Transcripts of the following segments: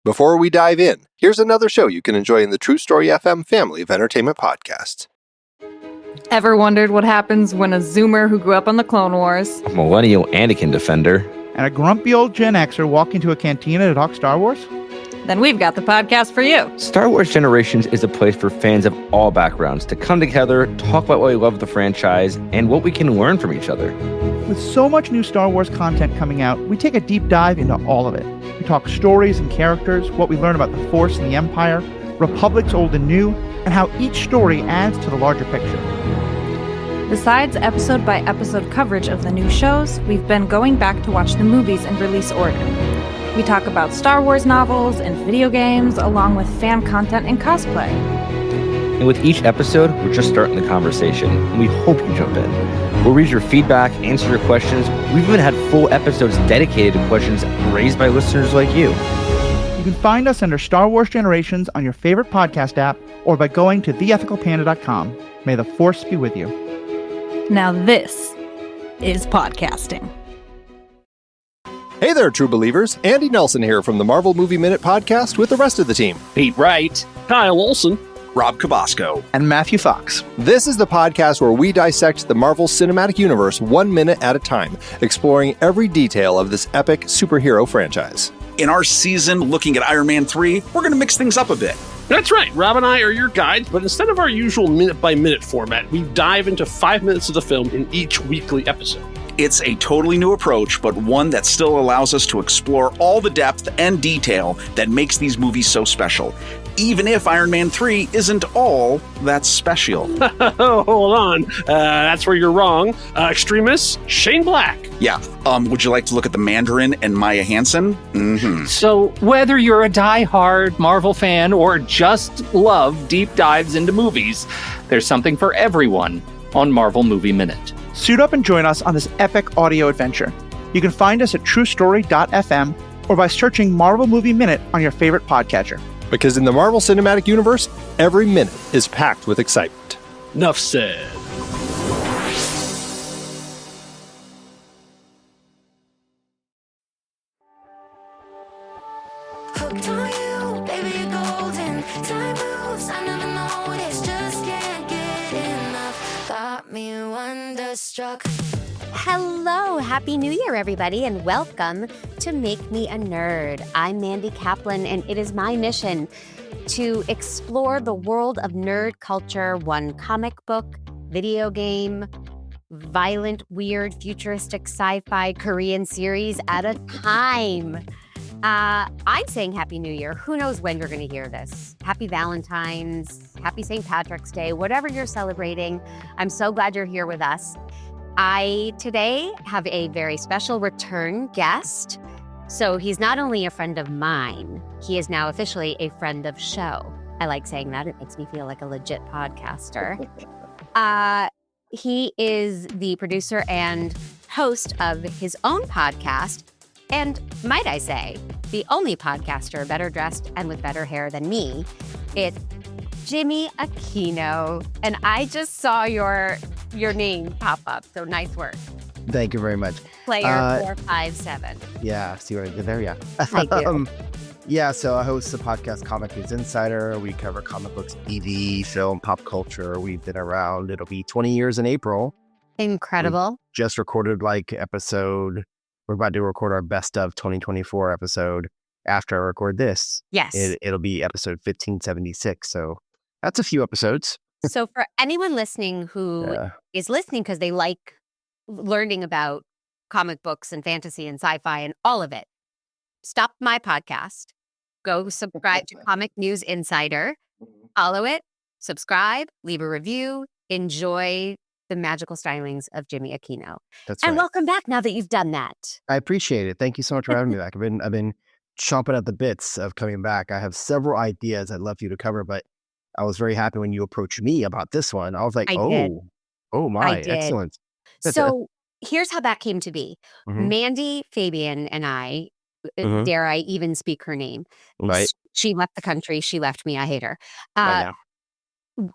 Before we dive in, here's another show you can enjoy in the True Story FM family of entertainment podcasts. Ever wondered what happens when a Zoomer who grew up on the Clone Wars, a millennial Anakin defender, and a grumpy old Gen Xer walk into a cantina to talk Star Wars? Then we've got the podcast for you. Star Wars Generations is a place for fans of all backgrounds to come together, talk about why we love the franchise, and what we can learn from each other. With so much new Star Wars content coming out, we take a deep dive into all of it. We talk stories and characters, what we learn about the Force and the Empire, Republics old and new, and how each story adds to the larger picture. Besides episode-by-episode coverage of the new shows, we've been going back to watch the movies in release order. We talk about Star Wars novels and video games, along with fan content and cosplay. And with each episode, we're just starting the conversation, and we hope you jump in. We'll read your feedback, answer your questions. We've even had full episodes dedicated to questions raised by listeners like you. You can find us under Star Wars Generations on your favorite podcast app, or by going to theethicalpanda.com. May the Force be with you. Now this is podcasting. Hey there, true believers. Andy Nelson here from the Marvel Movie Minute podcast with the rest of the team. Pete Wright, Kyle Olson, Rob Cabasco, And Matthew Fox. This is the podcast where we dissect the Marvel Cinematic Universe 1 minute at a time, exploring every detail of this epic superhero franchise. In our season looking at Iron Man 3, we're going to mix things up a bit. That's right, Rob and I are your guides, but instead of our usual minute-by-minute format, we dive into 5 minutes of the film in each weekly episode. It's a totally new approach, but one that still allows us to explore all the depth and detail that makes these movies so special, even if Iron Man 3 isn't all that special. Hold on, that's where you're wrong. Extremists, Shane Black. Yeah, would you like to look at the Mandarin and Maya Hansen? Mm-hmm. So whether you're a die-hard Marvel fan or just love deep dives into movies, there's something for everyone on Marvel Movie Minute. Suit up and join us on this epic audio adventure. You can find us at truestory.fm or by searching Marvel Movie Minute on your favorite podcatcher. Because in the Marvel Cinematic Universe, every minute is packed with excitement. Enough said. Hooked on you, baby, you're golden. Time moves, I never noticed, just can't get enough. Got me wonderstruck. Hello, Happy New Year, everybody, and welcome to Make Me a Nerd. I'm Mandy Kaplan, and it is my mission to explore the world of nerd culture one comic book, video game, violent, weird, futuristic, sci-fi, Korean series at a time. I'm saying Happy New Year. Who knows when you're going to hear this? Happy Valentine's, Happy St. Patrick's Day, whatever you're celebrating. I'm so glad you're here with us. I today have a very special return guest. So he's not only a friend of mine, he is now officially a friend of show. I like saying that. It makes me feel like a legit podcaster. He is the producer and host of his own podcast. And might I say, the only podcaster better dressed and with better hair than me. It's Jimmy Aquino. And I just saw your name pop up. So nice work. Thank you very much. Player 457. Yeah, see what I did there? Yeah. I do. Yeah, so I host the podcast Comic News Insider. We cover comic books, TV, film, pop culture. We've been around. It'll be 20 years in April. Incredible. We just recorded we're about to record our best of 2024 episode after I record this. Yes. It'll be episode 1576. So that's a few episodes. So for anyone listening who is listening because they like learning about comic books and fantasy and sci-fi and all of it, stop my podcast, go subscribe to Comic News Insider, follow it, subscribe, leave a review, enjoy the magical stylings of Jimmy Aquino. That's and right. welcome back now that you've done that. I appreciate it. Thank you so much for having me back. I've been chomping at the bits of coming back. I have several ideas I'd love for you to cover, but I was very happy when you approached me about this one. I was like, oh my, excellent. So here's how that came to be. Mhm. Mandy, Fabian, and I, Mhm. dare I even speak her name? Right. She left the country. She left me. I hate her. Right now.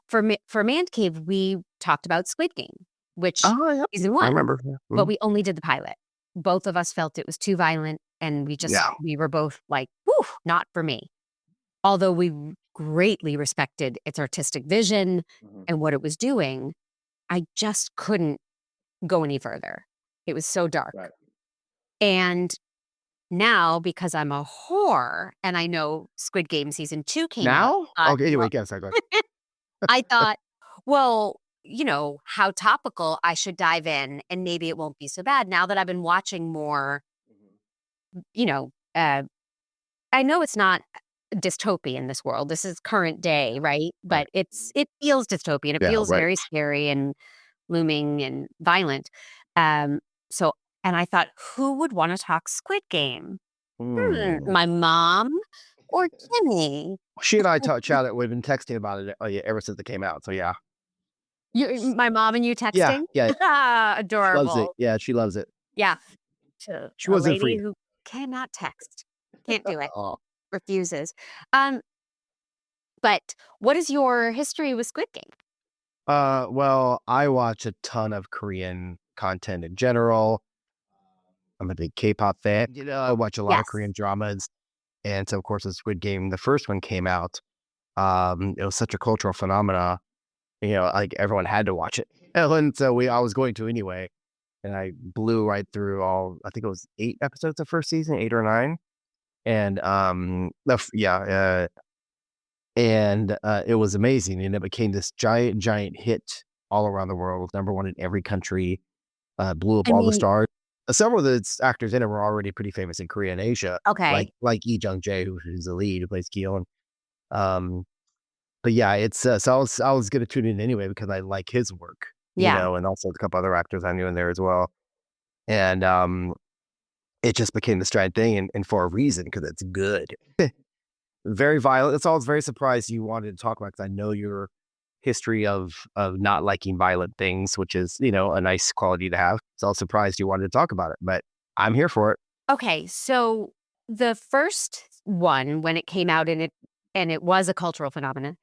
For Man Cave, we talked about Squid Game, which Yep. season 1. I remember. Yeah. But we only did the pilot. Both of us felt it was too violent, and we were both like, whoo, not for me. Although we greatly respected its artistic vision and what it was doing, I just couldn't go any further. It was so dark. Right. And now, because I'm a whore and I know Squid Game season 2 came out. Now? Okay, anyway, yes, I go. I thought, well, how topical, I should dive in and maybe it won't be so bad now that I've been watching more, I know it's not dystopian in this world. This is current day, right? But it feels dystopian. It Yeah, feels right. very scary and looming and violent. So, and I thought, who would want to talk Squid Game? My mom or Jimmy? She and I chatted. We've been texting about it ever since it came out. So yeah, My mom and you texting? yeah. Adorable. Loves it. Yeah, she loves it. Yeah. To She a wasn't lady free. who cannot text. Can't do it. Oh. Refuses. But what is your history with Squid Game? Well, I watch a ton of Korean content in general. I'm a big K-pop fan. I watch a lot of Korean dramas. And so, of course, the Squid Game, the first one came out. It was such a cultural phenomena. Like everyone had to watch it. And so I was going to anyway. And I blew right through I think it was 8 episodes of first season, 8 or 9. And it was amazing. And it became this giant hit all around the world. It was number 1 in every country. Blew up all the stars. Several of the actors in it were already pretty famous in Korea and Asia. Okay. Like Lee Jung-jae, who's the lead, who plays Keel. But yeah, it's so I was going to tune in anyway because I like his work. And also a couple other actors I knew in there as well. And it just became this giant thing, and for a reason, because it's good. Very violent. It's always very surprised you wanted to talk about, because I know your history of not liking violent things, which is, a nice quality to have. So I was surprised you wanted to talk about it, but I'm here for it. Okay, so the first one, when it came out and it was a cultural phenomenon,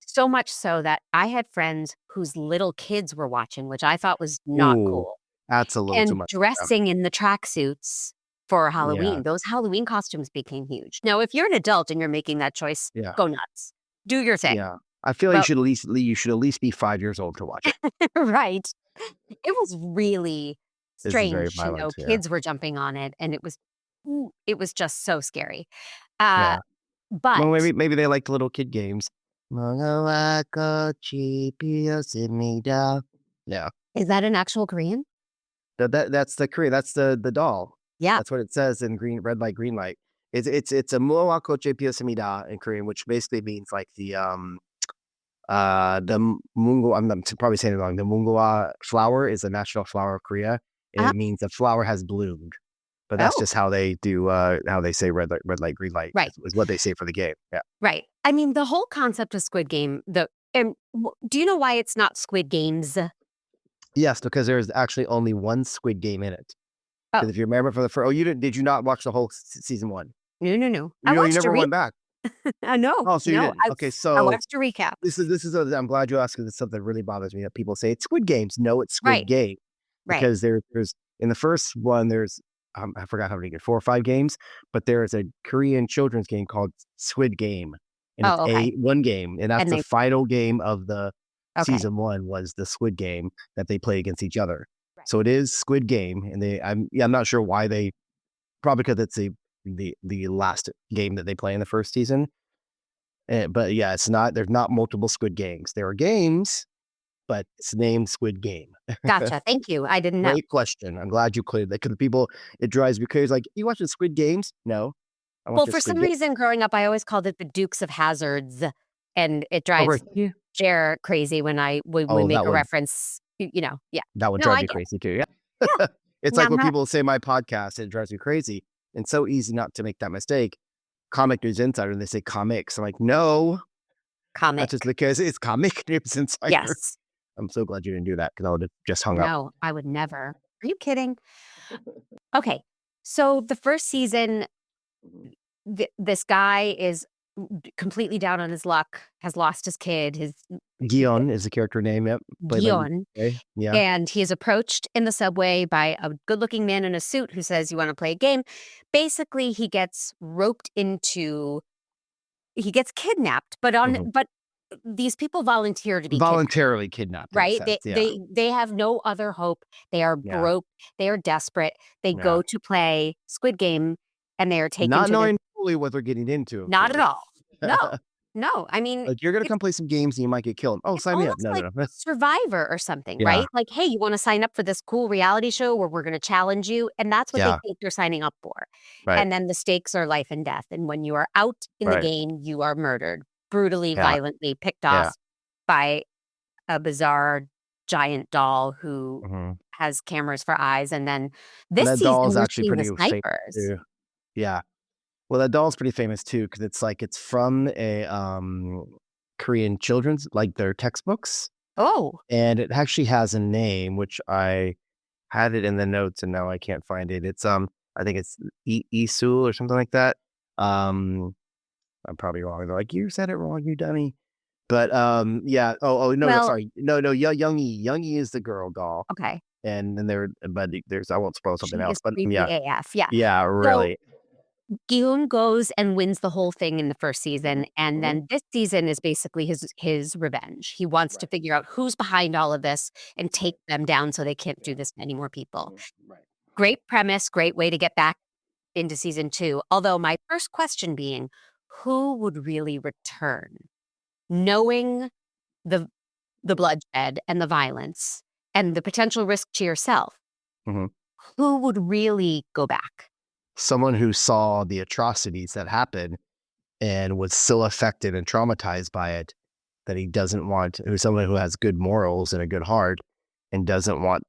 so much so that I had friends whose little kids were watching, which I thought was not cool. That's a little too much. Dressing in the tracksuits for Halloween. Yeah. Those Halloween costumes became huge. Now, if you're an adult and you're making that choice, go nuts. Do your thing. Yeah. I feel like you should at least be 5 years old to watch it. Right. It was really strange. Very violent, Kids were jumping on it, and it was just so scary. Yeah. But Well, maybe they like the little kid games. Yeah. is that an actual Korean? That's the Korean. That's the doll. Yeah. That's what it says in red light, green light. It's a 무화꽃이 피었습니다 in Korean, which basically means like the mungo. I'm probably saying it wrong. The mungoa flower is the national flower of Korea, and it means the flower has bloomed. But that's just how they do. How they say red light, green light. Right. Is what they say for the game. Yeah. Right. I mean, the whole concept of Squid Game. Do you know why it's not Squid Games? Yes, because there's actually only one Squid Game in it. Because if you remember from the first, did you not watch the whole season 1? No. You never went back. No. Oh, so you no, didn't. Okay, so I watched a recap. This is. I'm glad you asked, because it's something that really bothers me that people say it's Squid Games. No, it's Squid Game. Right. Because there's in the first one there's I forgot how many, 4 or 5 games, but there's a Korean children's game called Squid Game, and it's one game, and that's the final game of the season 1 was the Squid Game that they play against each other. Right. So it is Squid Game, and I'm not sure why they, probably because it's the last game that they play in the first season. But yeah, it's not. There's not multiple Squid Games. There are games, but it's named Squid Game. Gotcha. Thank you. I didn't know. Great question. I'm glad you cleared that, because people, it drives me crazy. Like, you watching Squid Games? No. Well, for some reason, growing up, I always called it the Dukes of Hazards, and it drives Jer crazy when we make a reference. Yeah. That would drive me crazy too. Yeah. It's like when people say my podcast, it drives me crazy. And so easy not to make that mistake. Comic News Insider, and they say comics. I'm like, no. Comic. Not just because it's Comic News Insider. Yes. I'm so glad you didn't do that, because I would have just hung up. No, I would never. Are you kidding? Okay. So the first season, this guy is completely down on his luck, has lost his kid. Guion is the character name. Yep. Played by Guion. Yeah. And he is approached in the subway by a good-looking man in a suit who says, "You want to play a game?" Basically, he gets kidnapped, but these people volunteer to be voluntarily kidnapped, right? in a sense, They have no other hope. They are broke. They are desperate. They go to play Squid Game, and they are taken not to knowing fully what they're getting into. not at all. No. I mean, Like, you're gonna come play some games and you might get killed. Oh, sign me up. almost No, like no. Survivor or something, Yeah. right? Like, hey, you want to sign up for this cool reality show where we're going to challenge you? And that's what they Yeah. think you're signing up for. Right. And then the stakes are life and death. And when you are out in the Right. game, you are murdered, brutally, Yeah. violently picked off by a bizarre giant doll who has cameras for eyes. And then this that season, doll is we're actually seeing pretty the famous snipers. too. Yeah. Well, that doll's pretty famous too because it's from a Korean children's, like their textbooks, Oh, and it actually has a name which I had it in the notes and now I can't find it. It's I think it's Isul or something like that. I'm probably wrong. They're like, you said it wrong, you dummy. But yeah. Oh no, well, sorry. No, Youngie. Youngie is the girl doll. okay. And then there's I won't spoil She something else, is but creepy yeah. AF. Yeah. Yeah, really. Gyun goes and wins the whole thing in the first season, and then this season is basically his revenge. He wants to figure out who's behind all of this and take them down so they can't do this to any more people. Great premise, great way to get back into season 2. Although my first question being, who would really return? Knowing the bloodshed and the violence and the potential risk to yourself, Mhm. who would really go back? Someone who saw the atrocities that happened and was so affected and traumatized by it that he doesn't want, who's someone who has good morals and a good heart and doesn't want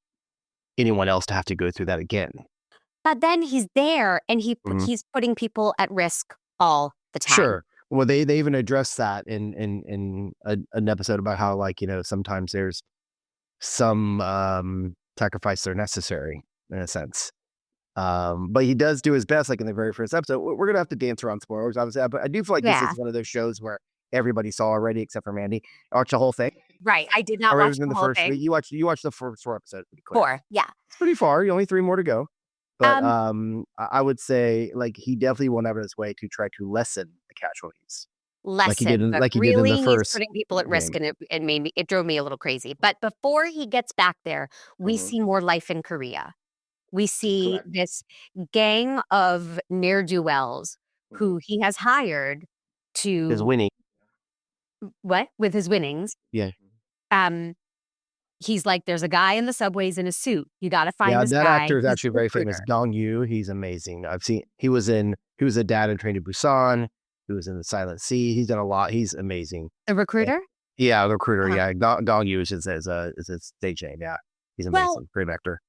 anyone else to have to go through that again. But then he's there and he's putting people at risk all the time. Sure. Well, they even addressed that in an episode about how, like, sometimes there's some sacrifice that are necessary in a sense. But he does do his best, like in the very first episode. We're gonna have to dance around spoilers, obviously, but I do feel like this is one of those shows where everybody saw already, except for Mandy. I watched the whole thing. Right. I did not Or it watch was in the the whole first thing. week. You watched the first 4 episodes pretty quick. 4, yeah. It's pretty far. Only 3 more to go. But I would say, like, he definitely went out of his way to try to lessen the casualties. Like he did in the He's first putting people at risk, game. and it drove me a little crazy. But before he gets back there, we see more life in Korea. We see this gang of ne'er-do-wells who he has hired to His winning. what? With his winnings. Yeah. He's like, there's a guy in the subways in a suit. You got to find this that guy. actor is He's actually the very famous. recruiter. Dong Yu, he's amazing. He was a dad in Train to Busan. He was in The Silent Sea. He's done a lot. He's amazing. The recruiter? Yeah, the recruiter. Uh-huh. Yeah, Dong Yu is his stage name. Yeah, he's amazing. Well, Great actor.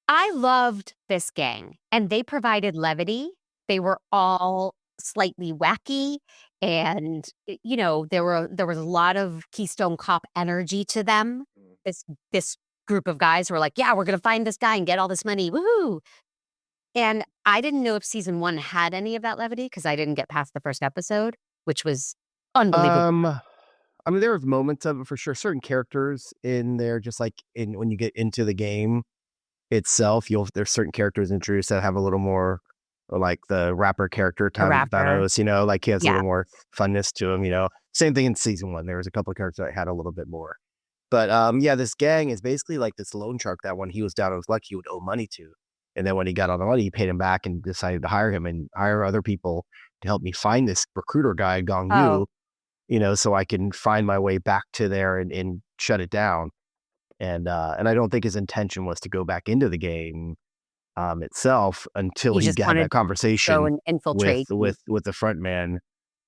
I loved this gang, and they provided levity. They were all slightly wacky, and there was a lot of Keystone Cop energy to them. This group of guys were like, yeah, we're gonna find this guy and get all this money, woohoo! And I didn't know if season 1 had any of that levity because I didn't get past the first episode, which was unbelievable. I mean, there was moments of it for sure. Certain characters in there, just like when you get into the game itself, there's certain characters introduced that have a little more, like the rapper character, Thanos, like he has a little more funness to him, Same thing in season 1. There was a couple of characters that had a little bit more. But this gang is basically like this loan shark that when he was down on his luck, he would owe money to. And then when he got all the money, he paid him back and decided to hire him and hire other people to help me find this recruiter guy, Gong Yu, so I can find my way back to there and shut it down. And I don't think his intention was to go back into the game itself until he had that conversation infiltrate with the front man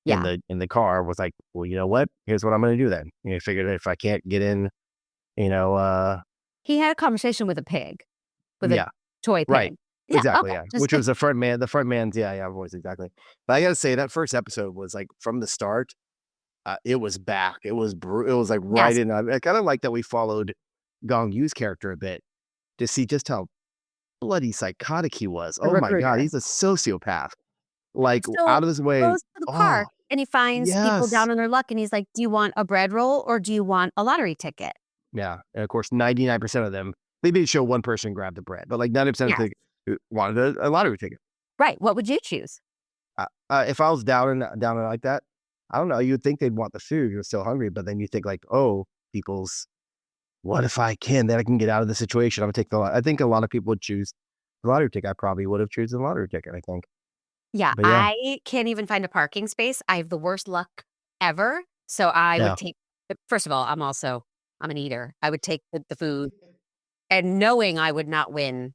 in the car. Was like, well, you know what? Here's what I'm going to do then. Figured if I can't get in, he had a conversation with a pig, with a toy pig. Right. Yeah, exactly. okay. Yeah. Which was the front man. The front man's voice exactly. But I got to say that first episode was like from the start. It was back. It was it was like right in. I kind of like that we followed Gong Yu's character a bit to see just how bloody psychotic he was. Oh my God, he's a sociopath. Like out of his way. Goes to the car. And he finds people down on their luck, and he's like, do you want a bread roll or do you want a lottery ticket? Yeah. And of course, 99% of them, they did show one person grab the bread, but like 90% of them wanted a lottery ticket. Right. What would you choose? If I was down and like that, I don't know. You'd think they'd want the food. You're still hungry, but then you think like, oh, what if I can? Then I can get out of the situation. I'm gonna take I think a lot of people would choose the lottery ticket. I probably would have chosen the lottery ticket, I think. Yeah, But yeah. I can't even find a parking space. I have the worst luck ever. So I would take, first of all, I'm an eater. I would take the food and knowing I would not win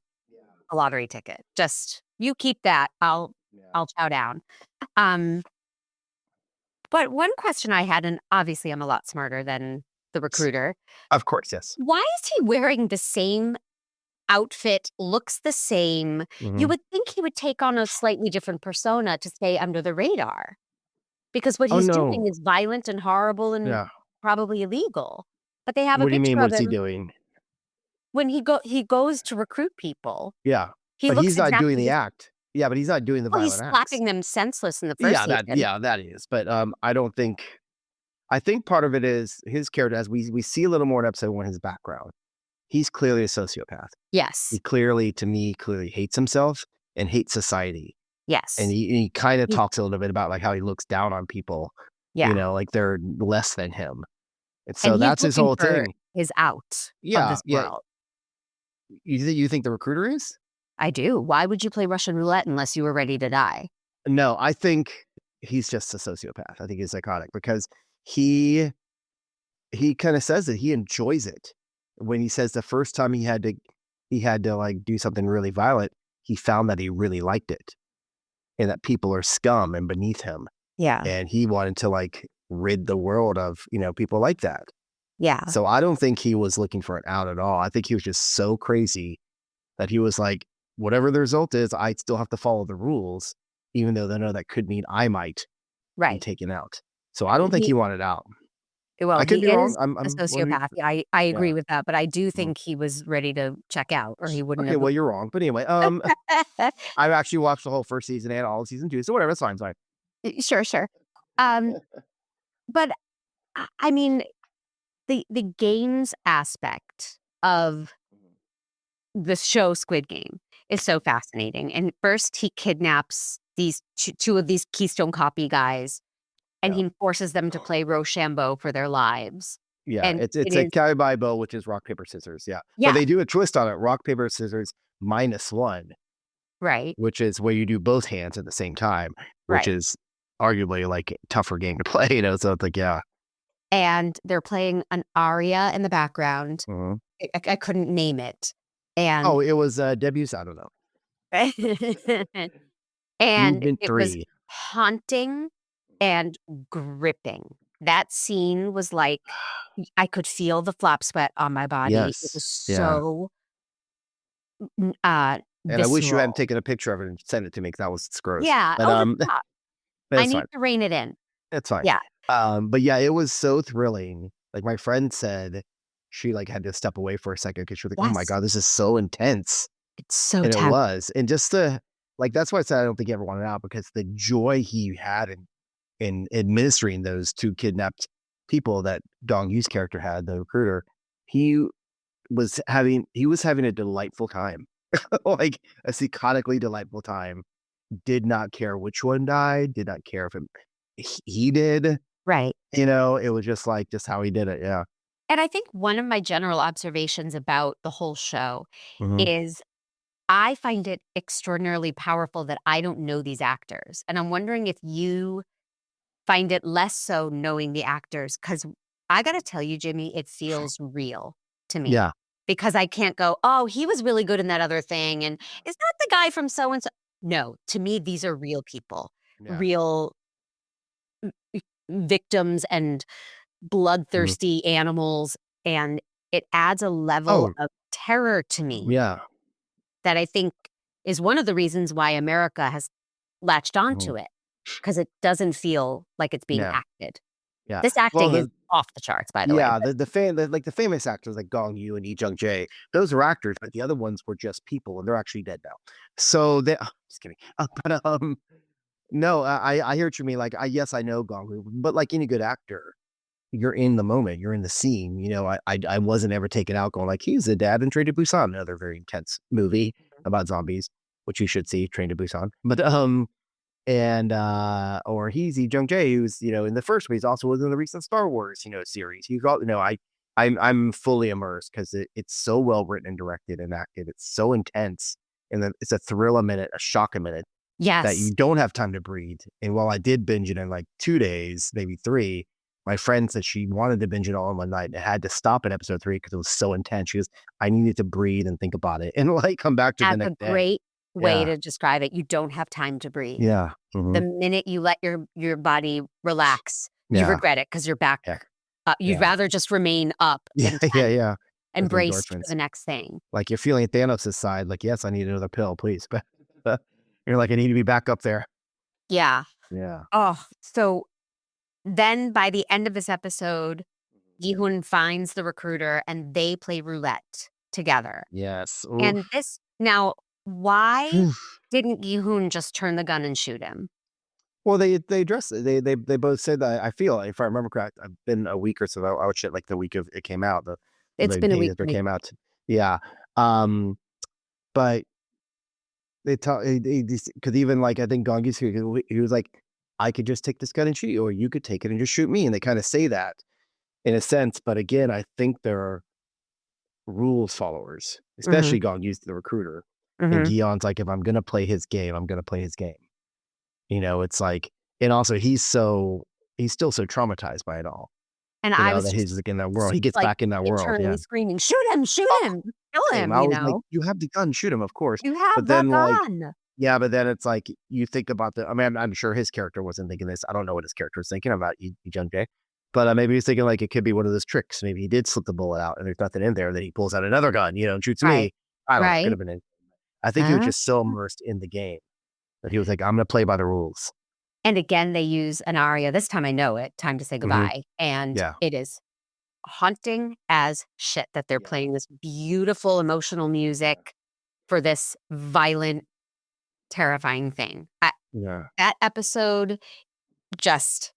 a lottery ticket. Just, you keep that. I'll chow down. But one question I had, and obviously I'm a lot smarter than the recruiter. Of course, yes. Why is he wearing the same outfit, looks the same? You would think he would take on a slightly different persona to stay under the radar. Because what he's doing is violent and horrible and probably illegal. But they have a What do you picture mean? of What's he him doing? when he goes to recruit people. Yeah. But he's not doing the act. Yeah, but he's not doing the violent he's acts. slapping them senseless in the first season. That is. But I think part of it is his character, as we see a little more in episode 1, his background. He's clearly a sociopath. Yes. He clearly hates himself and hates society. Yes. And he kind of talks a little bit about like how he looks down on people. Yeah. You know, like they're less than him. And so that's his whole thing. Is out of this world. You think the recruiter is? I do. Why would you play Russian roulette unless you were ready to die? No, I think he's just a sociopath. I think he's psychotic because he kind of says that he enjoys it. When he says the first time he had to like do something really violent, he found that he really liked it and that people are scum and beneath him. Yeah. And he wanted to like rid the world of, people like that. Yeah. So I don't think he was looking for an out at all. I think he was just so crazy that he was like, whatever the result is, I still have to follow the rules, even though they know that could mean I might be taken out. So I don't think he wanted out. Well, I could he be is wrong. a sociopath. I agree with that, but I do think he was ready to check out, or he wouldn't. Okay, well, you're wrong. But anyway, I've actually watched the whole first season and all of season 2, so whatever, it's fine. Sure. But I mean, the games aspect of the show Squid Game is so fascinating. And first, he kidnaps these two of these Keystone Copy guys. And he forces them to play Rochambeau for their lives. Yeah, and it's a Kaibai, which is rock, paper, scissors. Yeah. But they do a twist on it. Rock, paper, scissors -1. Right. Which is where you do both hands at the same time, which is arguably like a tougher game to play, So it's like, And they're playing an aria in the background. I couldn't name it. And it was Debussy. I don't know. And Movement it 3. was haunting and gripping. That scene was like, I could feel the flop sweat on my body. Yes. It was so And I wish you hadn't visceral. taken a picture of it and sent it to me because that was gross. Yeah. But, Stop. but I it's need fine. to rein it in. It's fine. Yeah. But yeah, it was so thrilling. Like my friend said, she like had to step away for a second because she was like, "Oh my God, this is so intense." It's so And tense. it was, and just that's why I said I don't think he ever wanted out, because the joy he had in administering those 2 kidnapped people that Dong Yu's character had, the recruiter, he was having a delightful time, like a psychotically delightful time. Did not care which one died. Did not care if he did. Right. It was just how he did it. Yeah. And I think one of my general observations about the whole show Mhm. is I find it extraordinarily powerful that I don't know these actors. And I'm wondering if you find it less so knowing the actors, because I got to tell you, Jimmy, it feels real to me. Yeah. Because I can't go, oh, he was really good in that other thing. And is that the guy from so-and-so? No, to me, these are real people, Yeah. real victims and bloodthirsty animals. And it adds a level of terror to me Yeah. that I think is one of the reasons why America has latched onto it, because it doesn't feel like it's being Yeah. acted. Yeah. This acting is off the charts, by the way. Yeah, the famous actors like Gong Yoo and Lee Jung Jae, those are actors, but the other ones were just people, and they're actually dead now. So they, just kidding. No, I hear what you mean. Like, yes, I know Gong Li, but like any good actor, you're in the moment, you're in the scene. I wasn't ever taken out going like, he's the dad in Train to Busan, another very intense movie about zombies, which you should see, Train to Busan. But and or he's Lee Jung Jae, who's in the first one, he's also was in the recent Star Wars series. He's all I'm fully immersed because it's so well written and directed and acted. It's so intense, and then it's a thrill a minute, a shock a minute that you Yes. don't have time to breathe. And while I did binge it in like 2 days, maybe 3, my friend said she wanted to binge it all in one night and had to stop at episode 3 because it was so intense. She goes, I needed to breathe and think about it and like come back to the That's a next day. great way Yeah. to describe it. You don't have time to breathe. Yeah. The Mhm. minute you let your body relax, you Yeah. regret it because you're back. Yeah. You'd Yeah. rather just remain up Yeah. and Yeah. Yeah. and With braced for endorphins. the next thing. Like you're feeling Thanos' side, like, yes, I need another pill, please. But you're like, I need to be back up there. Yeah. Yeah. Oh, so then by the end of this episode, Gi-hoon finds the recruiter and they play roulette together. Yes. And this now, why Oof. didn't Gi-hoon just turn the gun and shoot him? Well, they addressed it. They both said that. I feel, if I remember correct, I've been a week or so. I watched it like the week of it came out. It's The been a day week. after it came out. Yeah. But they tell because even like I think Gongi's he was like, I could just take this gun and shoot you, or you could take it and just shoot me. And they kind of say that in a sense. But again, I think they're rules followers, especially Gongi's the recruiter. And Gion's like, if I'm gonna play his game, I'm gonna play his game. It's like, and also he's still so traumatized by it all. And I was That he's just like in that world. He gets like back in that world. eternally Yeah. screaming, shoot him, kill him, Same. I was like, you have the gun, shoot him, of course. You have But the then like, gun. yeah, but then it's like you think about I mean, I'm sure his character wasn't thinking this. I don't know what his character was thinking about Lee Jung Jae. But maybe he's thinking like it could be one of those tricks. Maybe he did slip the bullet out and there's nothing in there. And then he pulls out another gun, and shoots me. Right. I don't know. It Right. could have been it. I think he was just so immersed in the game that he was like, I'm going to play by the rules. And again, they use an aria. This time I know it. Time to say goodbye. And Yeah. it is haunting as shit that they're playing this beautiful emotional music for this violent, terrifying thing. Yeah. That episode just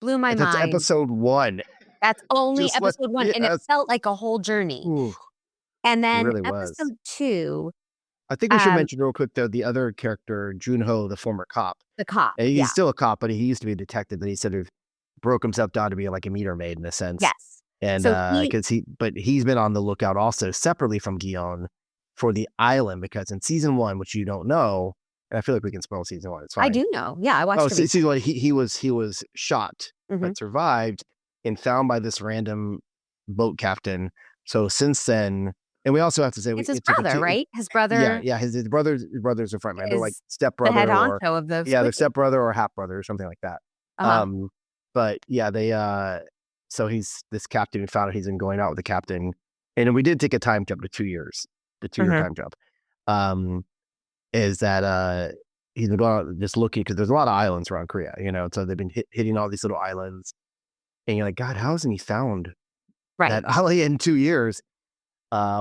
blew my That's mind. episode 1. That's only Just like- episode 1. And it yes. felt like a whole journey. Ooh, And then really was. episode 2, I think we should mention real quick, though, the other character, Junho, the former cop. the cop. And he's Yeah. still a cop, but he used to be a detective. And he sort of broke himself down to be like a meter maid in a sense. Yes. And So but he's been on the lookout also separately from Guion for the island, because in season 1, which you don't know, and I feel like we can spoil season 1. It's fine. I do know. Yeah, I watched Oh, it. season 1, he was shot Mhm. but survived and found by this random boat captain. So since then, and we also have to say It's his it took a brother, two- right? His brother Yeah, his brother's a frontman. They're like is the stepbrother head or honcho of the they're Squid stepbrother or half brother or something like that. Uh-huh. But yeah, they so he's this captain. We found out he's been going out with the captain, and we did take a time jump to 2 years. The 2-year time jump is that he's been going out just looking because there's a lot of islands around Korea, so they've been hitting all these little islands, and you're like, God, how hasn't he found Right. that island in 2 years?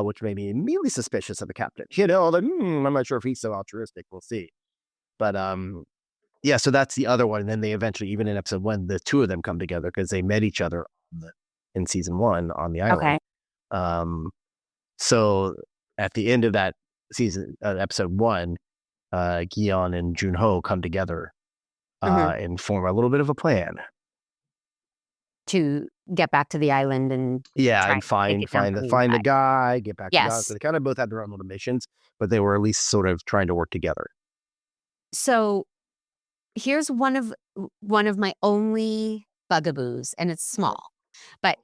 Which made me immediately suspicious of the captain. Like, I'm not sure if he's so altruistic. We'll see. But yeah, so that's the other one. And then they eventually, even in episode 1, the two of them come together because they met each other in season 1 on the island. Okay. So at the end of that season, episode 1, Gion and Junho come together and form a little bit of a plan. To get back to the island and Yeah, try and to find take it down from the the inside. guy, get back to the guy. Yes. So they kind of both had their own little missions, but they were at least sort of trying to work together. So here's one of my only bugaboos, and it's small. But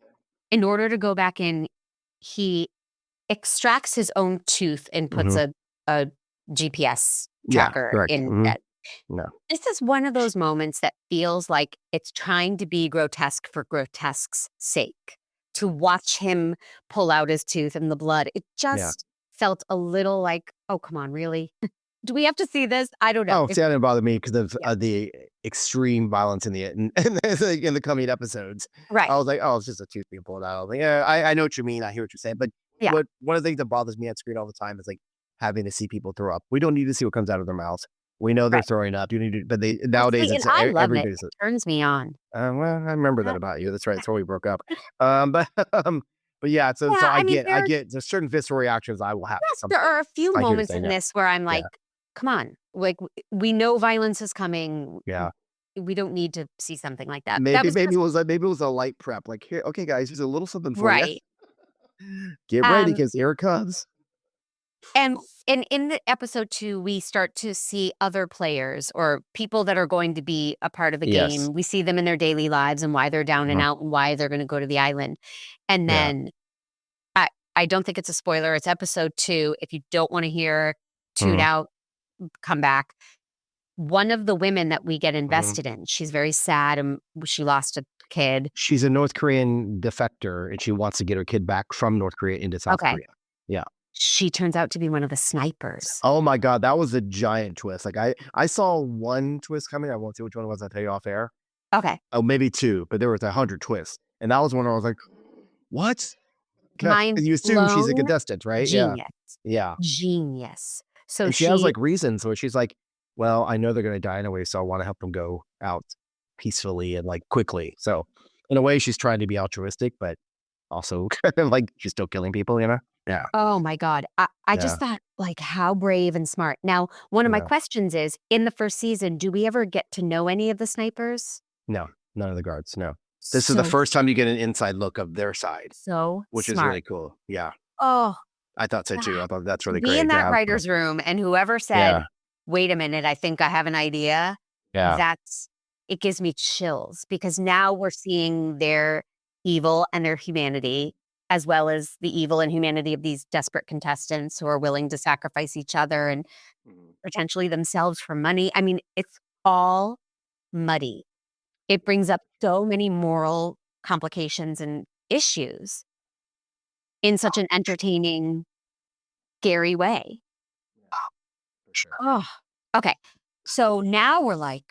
in order to go back in, he extracts his own tooth and puts a GPS Yeah, tracker correct. in it. No. This is one of those moments that feels like it's trying to be grotesque for grotesque's sake. To watch him pull out his tooth and the blood, it just felt a little like, oh, come on, really? Do we have to see this? I don't know. Oh, see, that didn't bother me because of the extreme violence in the coming episodes. Right. I was like, oh, it's just a tooth being pulled out. I was like, yeah, I know what you mean. I hear what you're saying. But one of the things that bothers me on screen all the time is like having to see people throw up. We don't need to see what comes out of their mouths. We know they're throwing up. You need to, but nowadays See, it's and I love every it. day. It turns me on. Well, I remember that about you. That's right. That's why we broke up. But yeah. So Yeah, I mean, I get there's certain visceral reactions I will have. yes, there are a few I hear you moments saying in that. this where I'm Yeah. like, come on, like we know violence is coming. Yeah. We don't need to see something like that. Maybe it was a light prep. Like, here, okay, guys, here's a little something for right. you. Get ready because here it comes. And in the episode 2, we start to see other players or people that are going to be a part of the Yes. game. We see them in their daily lives and why they're down and out and why they're going to go to the island. And Yeah. then I don't think it's a spoiler. It's episode 2. If you don't want to hear, tune out, come back. One of the women that we get invested in, she's very sad and she lost a kid. She's a North Korean defector and she wants to get her kid back from North Korea into South Korea. Yeah. She turns out to be one of the snipers. Oh my God, that was a giant twist. Like I saw one twist coming. I won't say which one it was. I'll tell you off air. Okay. Oh, maybe 2, but there was 100 twists. And that was one where I was like, what? Mind You assume she's a blown. contestant, right? Genius. Yeah. Genius. So And she has like reasons where she's like, well, I know they're going to die anyway, so I want to help them go out peacefully and like quickly. So in a way, she's trying to be altruistic, but also kind of like she's still killing people, you know? Yeah. oh my God. I just thought, like, how brave and smart. Now, one of my Yeah. questions is, in the first season, do we ever get to know any of the snipers? No, none of the guards. No. This is the first time you get an inside look of their side, So which is smart. really cool. Yeah. Oh, I thought so too. I thought that's really be great. in to that have, writer's room and whoever said, Yeah. wait a minute, I think I have an idea. Yeah. It gives me chills because now we're seeing their evil and their humanity, as well as the evil and humanity of these desperate contestants who are willing to sacrifice each other and potentially themselves for money. I mean, it's all muddy. It brings up so many moral complications and issues in such an entertaining, scary way. For sure. Oh, okay. So now we're like,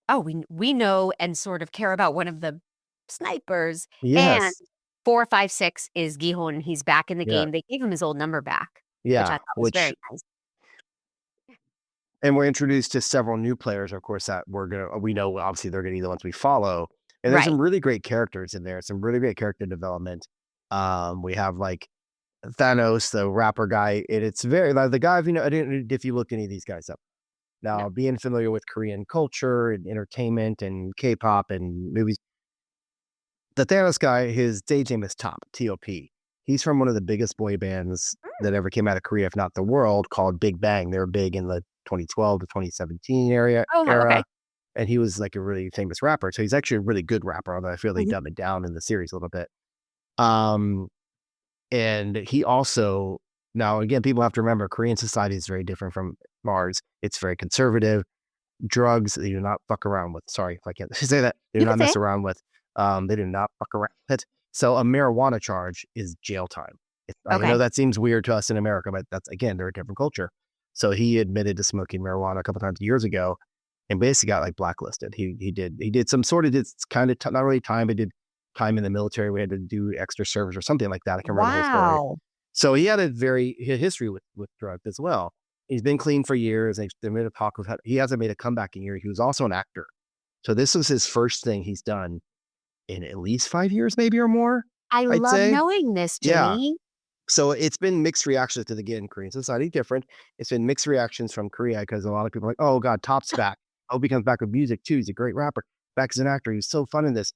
oh, we know and sort of care about one of the snipers. And Yes. 4, 5, 6 is Gihon. He's back in the Yeah. game. They gave him his old number back, which I Yeah. thought was very nice. And we're introduced to several new players, of course, that we know obviously they're gonna be the ones we follow. And there's some really great characters in there, some really great character development. We have like Thanos, the rapper guy, and it's very like the guy, I didn't know if you looked any of these guys up. Now, being familiar with Korean culture and entertainment and K-pop and movies, the Thanos guy, his stage name is Top, T-O-P. He's from one of the biggest boy bands that ever came out of Korea, if not the world, called Big Bang. They were big in the 2012 to 2017 era. Okay. And he was like a really famous rapper. So he's actually a really good rapper, although I feel they dumb it down in the series a little bit. And he also, now again, people have to remember Korean society is very different from Mars. It's very conservative. Drugs, they do not fuck around with. Sorry if I can't say that. They do not mess around with. They do not fuck around with it. So a marijuana charge is jail time. I know that seems weird to us in America, but that's, again, they're a different culture. So he admitted to smoking marijuana a couple times years ago and basically got like blacklisted. He did some sort of, kind of not really time, but did time in the military. We had to do extra service or something like that. I can't remember the whole story. So he had a history with drugs as well. He's been clean for years. He hasn't made a comeback in years. He was also an actor. So this was his first thing he's done in at least 5 years, maybe, or more. I love knowing this, Jimmy. Yeah. So it's been mixed reactions to the Korean society, different. It's been mixed reactions from Korea because a lot of people are like, oh God, Top's back. I hope he comes back with music too. He's a great rapper. Back as an actor. He's so fun in this.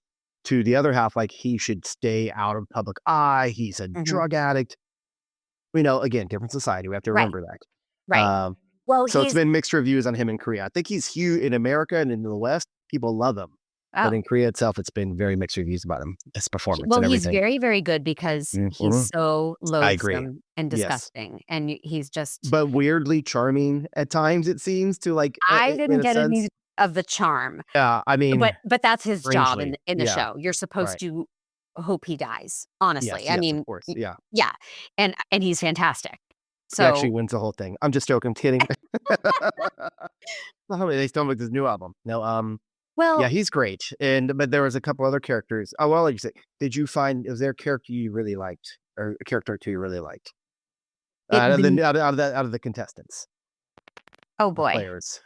To the other half, like he should stay out of public eye. He's a drug addict. Again, different society. We have to remember that. Right. So it's been mixed reviews on him in Korea. I think he's huge in America and in the West. People love him. But in Korea itself, it's been very mixed reviews about him, his performance and everything. He's very, very good because he's so loathsome and disgusting. And he's just... But weirdly charming at times, it seems, to like... I didn't get any of the charm. Yeah, I mean... But that's his job strangely, in the show. You're supposed to hope he dies, honestly. Yes, I mean... of course, yeah. Yeah, and he's fantastic. So he actually wins the whole thing. I'm just joking. I'm kidding. They still make this new album. No, well, yeah, he's great. But there was a couple other characters. Oh, well, like you say, was there a character you really liked, or a character or two you really liked? Out of the contestants. Oh boy. Players.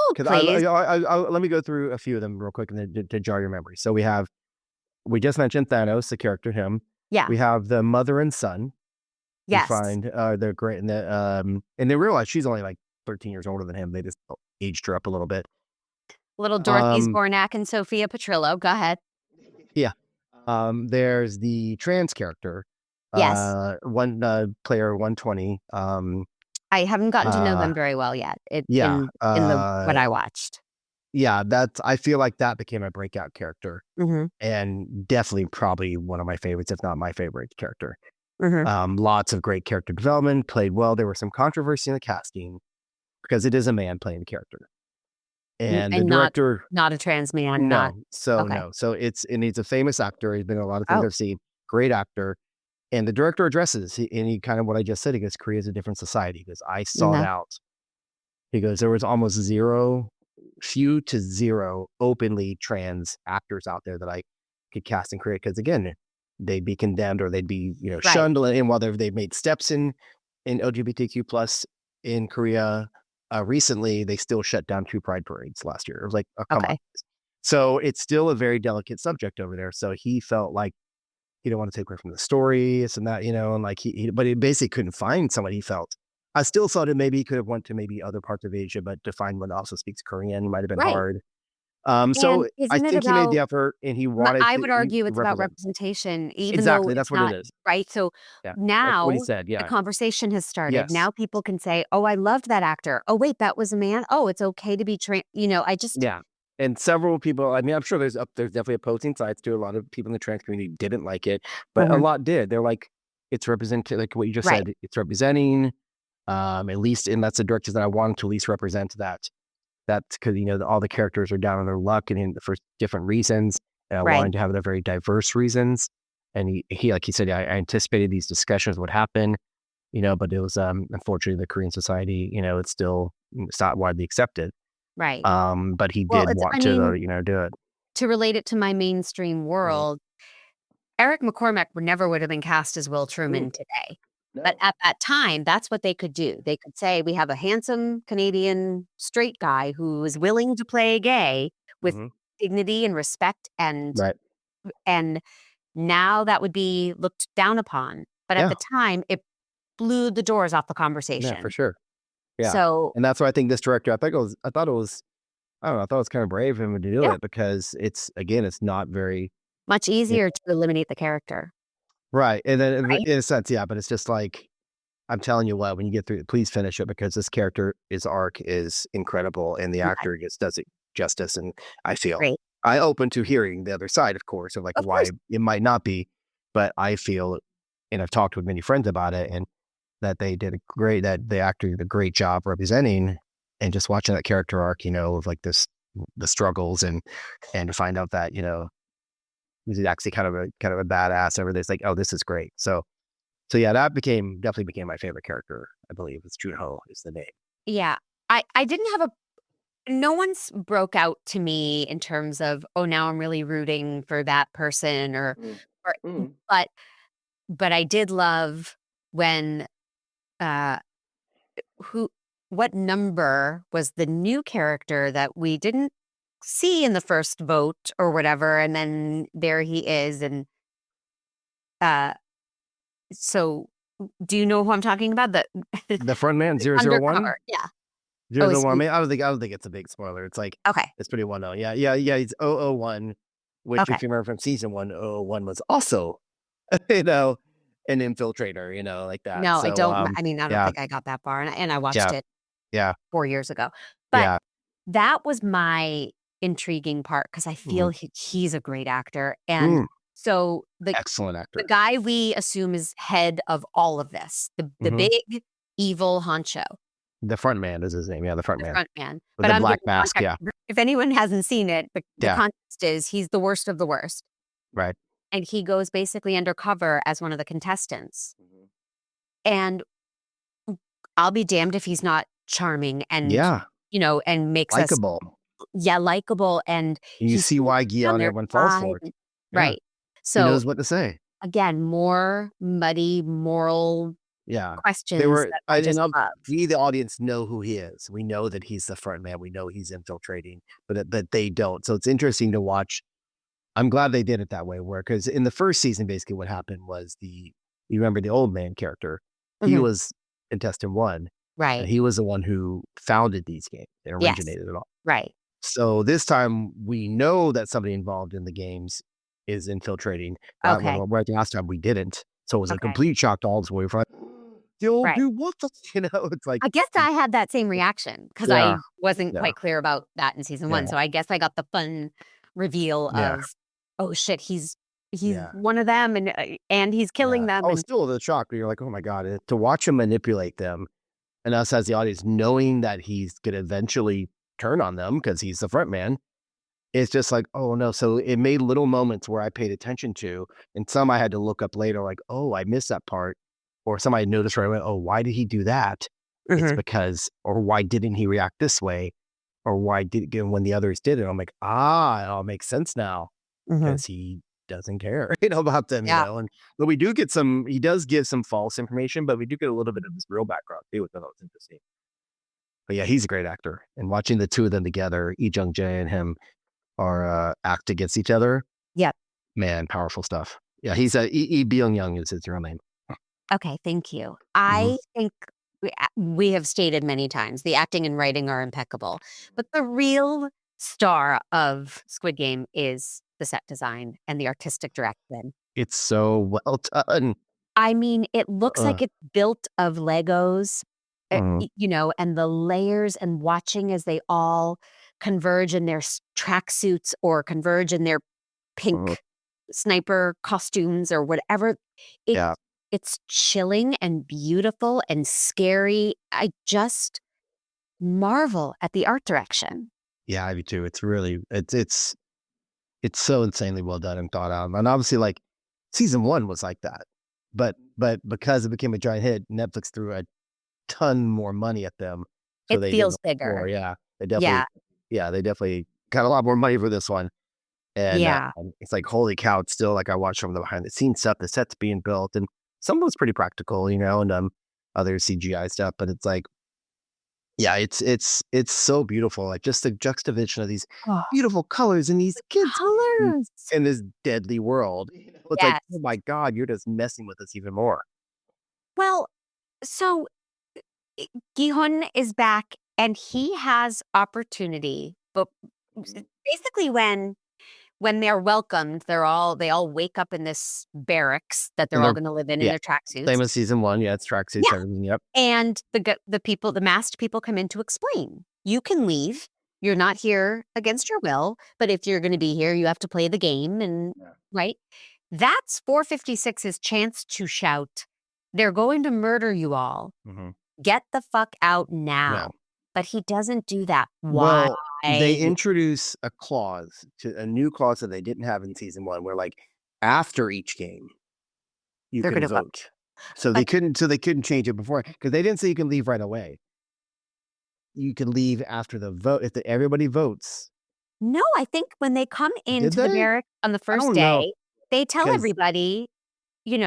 Oh, please. Let me go through a few of them real quick and then to jar your memory. So we just mentioned Thanos, the character, him. Yeah. We have the mother and son. Yes. We find they're great. And they realize she's only like 13 years older than him. They just aged her up a little bit. Little Dorothy Zbornak and Sophia Petrillo. Go ahead. Yeah. There's the trans character. Yes. One player 120. I haven't gotten to know them very well yet. In what I watched. Yeah, I feel like that became a breakout character, Mm-hmm. and definitely probably one of my favorites, if not my favorite character. Mm-hmm. Lots of great character development, played well. There was some controversy in the casting because it is a man playing the character, and the director not a trans man. no, okay. so it's a famous actor. He's been in a lot of things I've seen. Great actor. And the director addresses, he kind of what I just said, he goes, Korea is a different society. He goes, I sought out. He goes, there was almost few to zero openly trans actors out there that I could cast in Korea. Because again, they'd be condemned or they'd be, shunned. And while they've made steps in LGBTQ plus in Korea, recently, they still shut down 2 pride parades last year. It was like, oh, come on. So it's still a very delicate subject over there. So he felt like, he didn't want to take away from the story, this and that, and like but he basically couldn't find someone he felt. I still thought that maybe he could have went to maybe other parts of Asia, but to find one that also speaks Korean might have been hard. So I think he made the effort and he wanted I would argue it's about representation. Exactly, that's what it is. Right. So now what he said, the conversation has started. Yes. Now people can say, oh, I loved that actor. Oh, wait, that was a man. Oh, it's okay to be trans. I just. Yeah. And several people, I mean, I'm sure there's definitely opposing sides to it. A lot of people in the trans community didn't like it, but a lot did. They're like, it's represented, like what you just said, it's representing, at least, and that's the directors that I wanted to at least represent that. That's because, all the characters are down on their luck and for different reasons. And I wanted to have the very diverse reasons. And he like he said, I anticipated these discussions would happen, but it was, unfortunately, the Korean society, it's not widely accepted. Right. But he did want to, do it. To relate it to my mainstream world, Eric McCormack never would have been cast as Will Truman today. No. But at that time, that's what they could do. They could say, we have a handsome Canadian straight guy who is willing to play gay with dignity and respect. And now that would be looked down upon. But at the time, it blew the doors off the conversation. Yeah, for sure. Yeah. So, and that's why I think this director, I thought it was kind of brave of him to do it because it's not very much easier to eliminate the character. Right. And then in a sense, but it's just like, I'm telling you what, when you get through it, please finish it because this his arc is incredible and the actor does it justice. And I feel I open to hearing the other side, of course, of why it might not be, but I feel, and I've talked with many friends about it and that that the actor did a great job representing and just watching that character arc, of like the struggles and to find out that, he's actually kind of a badass over this, like, oh, this is great. So yeah, that definitely became my favorite character, I believe. It's Junho is the name. Yeah. I didn't have no one's broke out to me in terms of, oh, now I'm really rooting for that person but I did love when what number was the new character that we didn't see in the first vote or whatever, and then there he is, and so do you know who I'm talking about? The front man 001? Yeah. 001. I don't think it's a big spoiler. It's like it's pretty well known. Yeah. He's 001, which if you remember from season 1, 001 was also an infiltrator, like that. No, so, I don't. I don't think I got that far, and I watched it 4 years ago. But that was my intriguing part because I feel he's a great actor, and so excellent actor, the guy we assume is head of all of this, the big evil honcho. The front man is his name. Yeah, the front man. With but the black mask. Yeah. If anyone hasn't seen it, the context is he's the worst of the worst. Right. And he goes basically undercover as one of the contestants. And I'll be damned if he's not charming and, and makes likable. Likable. And you see why Guion everyone falls for it. Right. So he knows what to say. Again, more muddy, moral questions were, that I just love. we, the audience, know who he is. We know that he's the front man. We know he's infiltrating, but they don't. So it's interesting to watch. I'm glad they did it that way, because in the first season, basically what happened was you remember the old man character, he was intestine 1, and Right. he was the one who founded these games and Yes. originated it all. Right. So this time we know that somebody involved in the games is infiltrating. Okay. Right last time we didn't. So it was a Okay. complete shock to all of us. We were like, the old Right. dude, what the, it's like, I guess I had that same reaction because I Yeah. wasn't Yeah. quite clear about that in season 1. Yeah. So I guess I got the fun reveal Yeah. of, oh shit, he's Yeah. one of them and he's killing them. Oh, And still the shock. You're like, oh my God, to watch him manipulate them, and us as the audience knowing that he's going to eventually turn on them because he's the front man. It's just like, oh no. So it made little moments where I paid attention to, and some I had to look up later, like, oh, I missed that part. Or somebody noticed right away, oh, why did he do that? It's because, or why didn't he react this way? Or why when the others did it? I'm like, it all makes sense now because he doesn't care, about them, Yeah. but we do get he does give some false information, but we do get a little bit of his real background too, which I thought was interesting. But yeah, he's a great actor, and watching the two of them together, Lee Jung Jae and him, are act against each other. Yep. Man, powerful stuff. Yeah, he's Lee Byung Young is his real name. Okay, thank you. I think we have stated many times the acting and writing are impeccable, but the real star of Squid Game is the set design and the artistic direction. It's so well done. I mean, it looks like it's built of Legos, and the layers, and watching as they all converge in their tracksuits or converge in their pink sniper costumes or whatever. It's chilling and beautiful and scary. I just marvel at the art direction. Yeah, I do too. It's really it's so insanely well done and thought out. And obviously, like, season 1 was like that, but because it became a giant hit, Netflix threw a ton more money at them. So It they feels did bigger. more. Yeah, they definitely got a lot more money for this one. And it's like, holy cow! It's still like I watched some of the behind the scenes stuff. The set's being built, and some of it's pretty practical, and other CGI stuff. But it's like, yeah, it's so beautiful. Like, just the juxtaposition of these beautiful colors and these kids in this deadly world. It's like, oh my God, you're just messing with us even more. Well, so Gi-hun is back and he has opportunity, but basically when they're welcomed, they all wake up in this barracks that they're all going to live in their tracksuits. Same as season 1, it's tracksuits, everything. Yep. And the masked people come in to explain. You can leave. You're not here against your will, but if you're going to be here, you have to play the game, and right. That's 456's chance to shout, "They're going to murder you all. Get the fuck out now." No. But he doesn't do that. Why? Well, they introduce a new clause that they didn't have in season 1, where, like, after each game, you They're can gonna vote. So they couldn't change it before, because they didn't say you can leave right away. You can leave after the vote if everybody votes. No, I think when they come into Did the they? barracks on the first don't know. day, they tell 'Cause- everybody, you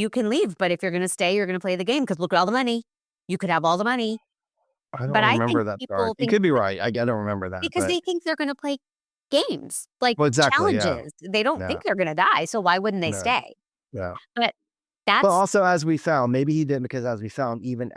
can leave, but if you're going to stay, you're going to play the game because look at all the money. You could have all the money. I don't But I remember think that people part. You think could be right. I don't remember that. because but- they think they're going to play games, like Well, exactly, yeah. challenges. They don't Yeah. think they're going to die, so why wouldn't they No. stay? Yeah. But that's But also, as we found, maybe he didn't, because as we found, even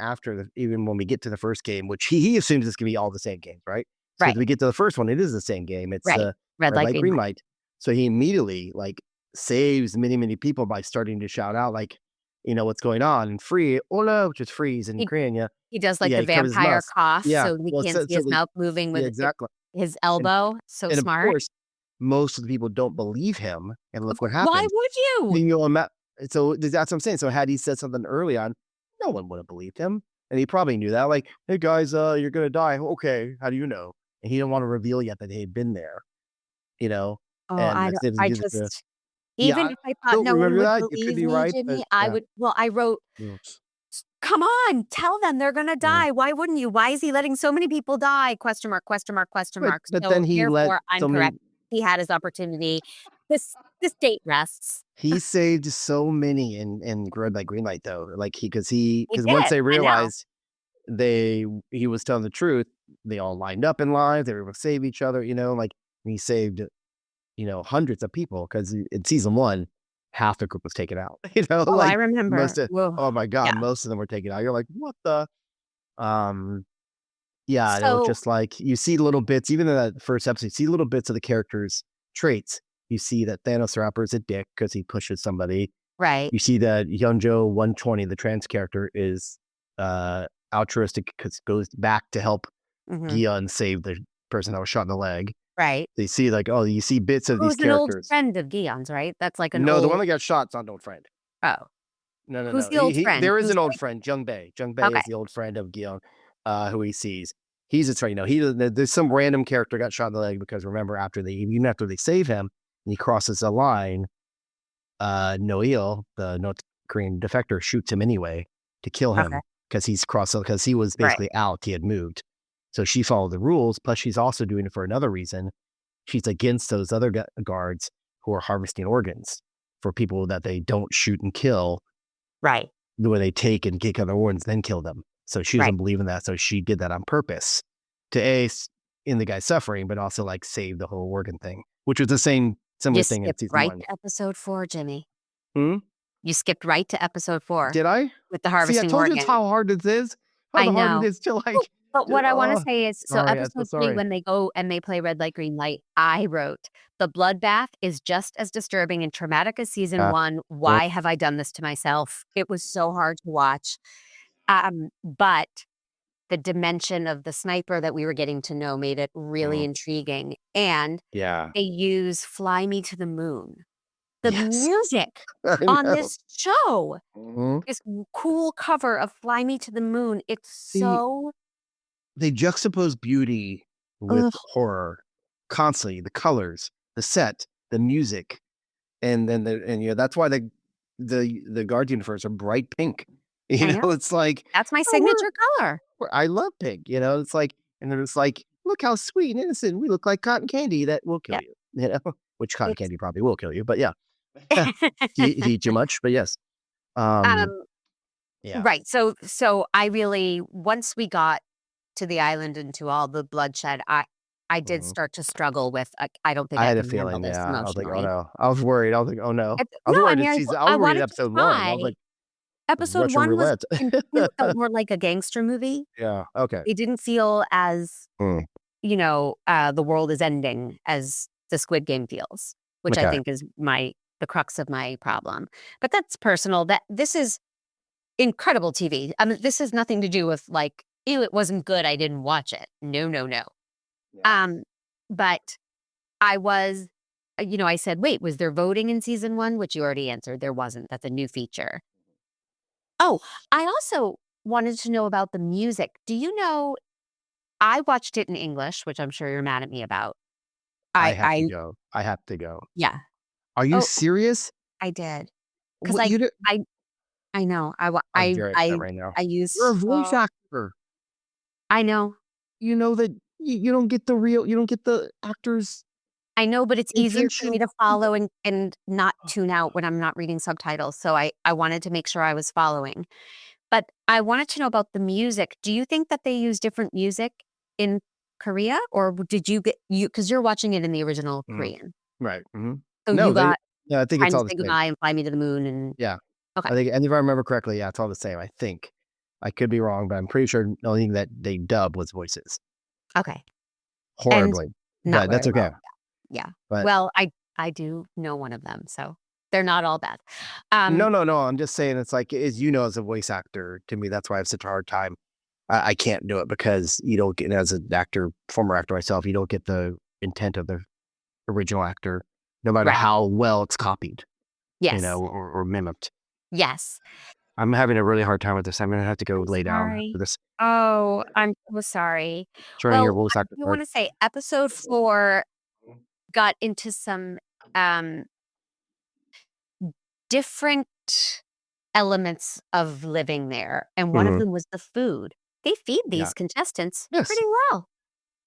when we get to the first game, which he assumes it's going to be all the same games, right? So Right. as we get to the first one, it is the same game. It's Right. Red light, green light. So he immediately, like, saves many, many people by starting to shout out, like, what's going on, and free, hola, which is freeze in Korean, yeah. He does like Yeah, the he covers his vampire mouth. cough, Yeah. so we Well, can't see his mouth moving with exactly. his elbow. So And smart. of course, most of the people don't believe him, and look what Why happened. would you? So that's what I'm saying. So had he said something early on, no one would have believed him, and he probably knew that. Like, hey guys, you're gonna die. Okay, how do you know? And he didn't want to reveal yet that he had been there. Oh, and I instead don't, I he just, just Yeah, even I if I thought don't no one remember would that. You could believe be me, right, Jimmy, but I yeah. would. Well, I wrote, come on, tell them they're gonna die. Why wouldn't you? Why is he letting so many people die? Question mark, question mark, question mark. But So then he let therefore, I'm so many. correct. He had his opportunity. this date rests. He saved so many in Red Light Green Light though. Like He because once did. they I know. realized he was telling the truth, they all lined up in line. They were able to save each other. Like he saved hundreds of people because in season 1, half the group was taken out. Oh, I Like remember. most of Whoa. oh my god, Yeah. most of them were taken out. You're like, what the yeah, and it was So just like you see little bits, even in that first episode, you see little bits of the characters' traits. You see that Thanos the Rapper is a dick because he pushes somebody. right. You see that Youngjo 120, the trans character, is altruistic because goes back to help Mhm. Gion save the person that was shot in the leg. Right. They see like, oh, you see bits of Who's these an old characters. friend of Gion's, right? That's like an No, the one old. that got shot is not an old friend. Oh, No. who's the old friend? There is Who's an old like? friend, Jung Bae. Jung Bae Okay. is the old friend of Gion, who he sees. He's a traitor. There's some random character got shot in the leg because remember even after they save him and he crosses the line, Noel, the North Korean defector, shoots him anyway to kill him Okay. because because he was Right. basically out. He had moved. So she followed the rules. Plus, she's also doing it for another reason. She's against those other guards who are harvesting organs for people that they don't shoot and kill, Right. where they take and get other organs, then kill them. So she doesn't believe in that. So she did that on purpose to in the guy's suffering, but also like save the whole organ thing, which was the similar You thing in skipped season right 1. to episode 4, Jimmy. Hmm? You skipped right to episode 4 Did I? with the See, I harvesting told you organ. it's how hard it is. I Hard know. it is to like. But what I want to say is, so sorry, I'm so episode 3, sorry. when they go and they play Red Light, Green Light, I wrote, the bloodbath is just as disturbing and traumatic as season 1. Why have I done this to myself? It was so hard to watch. But the dimension of the sniper that we were getting to know made it really intriguing. And Yeah. they use Fly Me to the Moon. The Yes. music I on know. this show, Mhm. this cool cover of Fly Me to the Moon, it's so. They juxtapose beauty with Ugh. horror constantly. The colors, the set, the music, and then that's why the Guard uniforms are bright pink. I know. It's like That's my oh, signature color. I love pink. It's like, and then it's like, look how sweet and innocent we look, like cotton candy that will kill you. Which cotton candy probably will kill you, but yeah, eat too much. But yes, yeah, Right. So I really, once we got to the island and to all the bloodshed, I did start to struggle with. I don't think I I had a can handle feeling. this Yeah, I was like, oh emotionally. no. I was worried. I was like, oh no. I was No, I worried. mean, I I was worried wanted at to episode 1. I was try. like, Episode Russian 1 was roulette. it felt more like a gangster movie. Yeah. Okay. It didn't feel as Mm. the world is ending as the Squid Game feels, which I Okay. think is the crux of my problem. But that's personal. That this is incredible TV. I mean, this has nothing to do with like, ew, it wasn't good, I didn't watch it. No. Yeah. But I was, I said, wait, was there voting in season 1? Which you already answered. There wasn't. That's a new feature. Oh, I also wanted to know about the music. Do you know, I watched it in English, which I'm sure you're mad at me about. I have to go. I have to go. Yeah. Are you Oh, serious? I did. Because What, you do- I know. I'm very upset right now. I used. You're a voice actor. I know. You know that you don't get you don't get the actors' I know, but it's easier for me intention. to follow and not tune out when I'm not reading subtitles. So I wanted to make sure I was following. But I wanted to know about the music. Do you think that they use different music in Korea, or did you because you're watching it in the original Korean? Right. Mm-hmm. So No, you got yeah, I think Time it's to all the Say same. Goodbye and Fly Me to the Moon and Yeah. okay. I think, and if I remember correctly, yeah, it's all the same. I think I could be wrong, but I'm pretty sure the only thing that they dub was voices Okay. horribly. Not But that's very okay. well. Yeah. But Well, I do know one of them, so they're not all bad. no. I'm just saying it's like, as as a voice actor, to me, that's why I have such a hard time. I can't do it because you don't get, as an actor, former actor myself, you don't get the intent of the original actor, no matter Right. how well it's copied, Yes. or mimicked. Yes. I'm having a really hard time with this. I'm going to have to go lay down Sorry. for this. Oh, I'm so sorry. Turning your Well, voice I actor do card. want to say episode 4 got into some different elements of living there, and one of Mhm. them was the food. They feed Yeah. these contestants Yes. pretty well.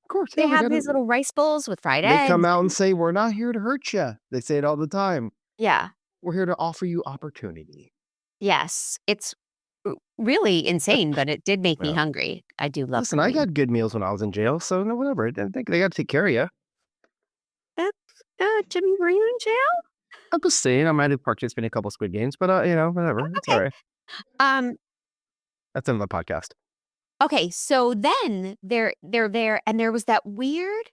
Of course, They yeah, have these little rice bowls with fried they come eggs. out and say, "We're not here to hurt you." They say it all the time. Yeah. We're here to offer you opportunity. Yes. It's really insane, but it did make me Yeah. hungry. I do love Listen, I Korean. got good meals when I was in jail, so no, whatever. They got to take care of you. Jimmy, were you in jail? I'm just saying, I might have participated in a couple Squid Games, but whatever. It's all Okay. right. Um, That's another podcast. okay, so then they're there, and there was that weird.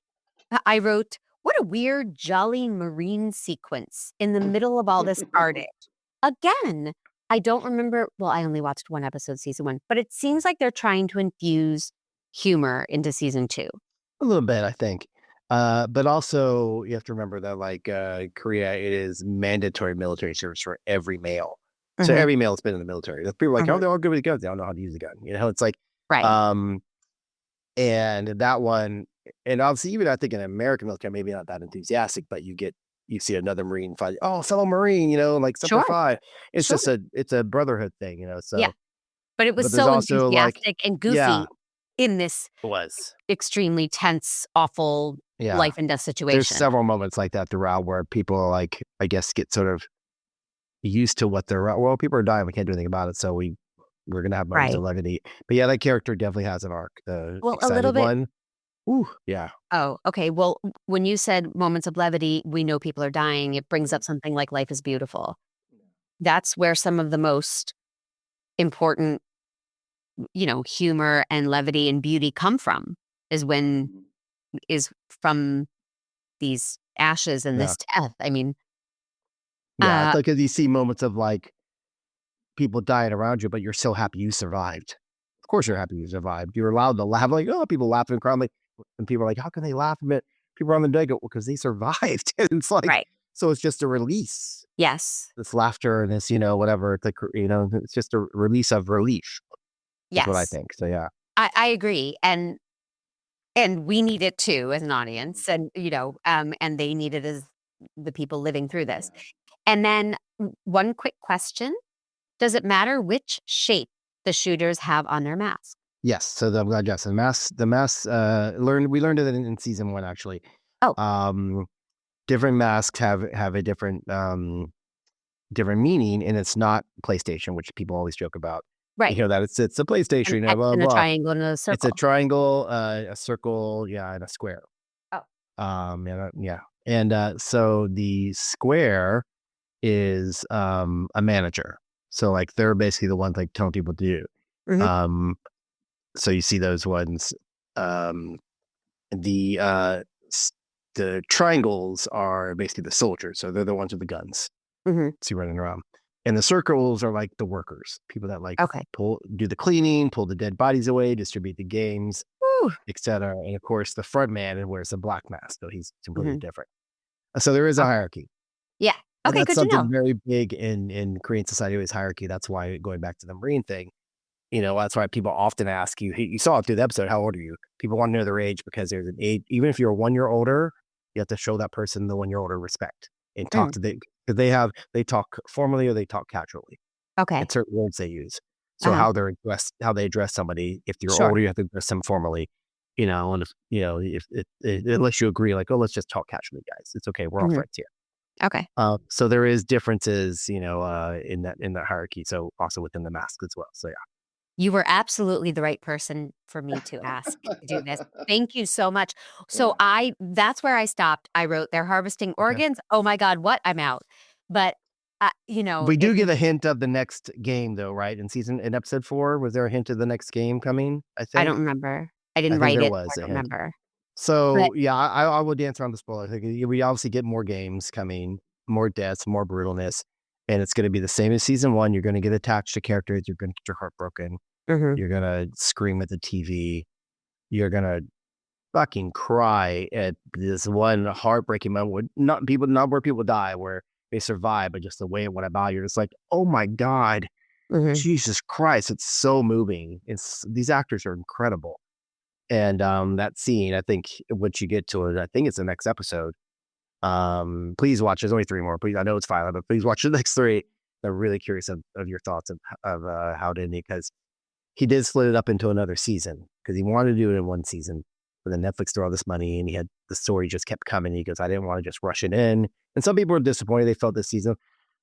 I wrote, "What a weird, jolly marine sequence in the middle of all this carnage." Again, I don't remember. Well, I only watched one episode, season 1, but it seems like they're trying to infuse humor into season 2. A little bit, I think. But also you have to remember that Korea, it is mandatory military service for every male. So Mhm. every male has been in the military. People are like, oh, Mhm. they're all good with guns. They don't know how to use a gun. It's like, Right. and that one, and obviously even I think in American military, maybe not that enthusiastic, but you see another Marine fight. Oh, fellow Marine, like Semper Sure. Fi. It's Sure. just it's a brotherhood thing, Yeah. so. But it was But there's so also enthusiastic and goofy yeah, in this it was. extremely tense, awful Yeah. life and death There's situation. several moments like that throughout where people I guess get sort of used to what well, people are dying. We can't do anything about it. So we're going to have moments Right. of levity. But yeah, that character definitely has an arc. The Well, a excited little bit. one. Ooh, yeah. Oh, okay. Well, when you said moments of levity, we know people are dying. It brings up something like Life is Beautiful. That's where some of the most important, humor and levity and beauty come from, is from these ashes and Yeah. this death. I mean, Yeah. It's like as you see moments of people dying around you, but you're so happy you survived. Of course you're happy you survived. You're allowed to laugh. People laughing and crying. And people are like, how can they laugh? But people are on the day go, well, because they survived. And it's like, right. so it's just a release. Yes. This laughter and this, whatever. It's like, it's just a release of relief. Yes. That's what I think. So yeah. I agree. And we need it too as an audience, and and they need it as the people living through this. And then one quick question: does it matter which shape the shooters have on their mask? Yes. So I'm glad you asked. The mask, we learned it in season 1, actually. Oh. Different masks have a different meaning, and it's not PlayStation, which people always joke about. Right. That it's a PlayStation, An X blah, and a blah. triangle and a circle. It's a triangle, a circle, and a square. Oh. Yeah. And so the square is a manager. So they're basically the ones telling people to do. Mhm. So you see those ones. The triangles are basically the soldiers, so they're the ones with the guns. Mhm. See running around. And the circles are the workers, people that Okay. do the cleaning, pull the dead bodies away, distribute the games, etc. And of course, the front man wears a black mask, so he's completely different. So there is a hierarchy. Yeah. And Okay, that's good to something know. very big in Korean society, is hierarchy. That's why, going back to the Marine thing, that's why people often ask you. You saw it through the episode. How old are you? People want to know their age because there's an age. Even if you're 1 year older, you have to show that person the 1 year older respect and talk to them, because they talk formally or they talk casually. Okay. And certain words they use. So how they address somebody. If you're Sure. older, you have to address them formally. And if unless you agree, let's just talk casually, guys. It's okay. We're all friends here. Okay. So there is differences, in that hierarchy. So also within the mask as well. So yeah. You were absolutely the right person for me to ask to do this. Thank you so much. So that's where I stopped. I wrote, they're harvesting organs. Oh my God, what? I'm out. But We do get a hint of the next game, though, right? In episode 4, was there a hint of the next game coming? I think I don't remember. I didn't think write there it. was I a don't hint. remember. So But yeah, I would answer on the spoiler. I think we obviously get more games coming, more deaths, more brutalness, and it's going to be the same as season 1. You're going to get attached to characters. You're going to get your heart broken. You're going to scream at the TV. You're going to fucking cry at this one heartbreaking moment. Not where people die, where they survive, but just the way it went about. You're just like, oh my God, Jesus Christ. It's so moving. These actors are incredible. And that scene, I think once you get to it, I think it's the next episode. Please watch. There's only 3 more. Please, I know it's 5, but please watch the next 3. I'm really curious of your thoughts of how did he, because he did split it up into another season because he wanted to do it in one season. But then Netflix threw all this money, and the story just kept coming. He goes, I didn't want to just rush it in. And some people were disappointed. They felt this season,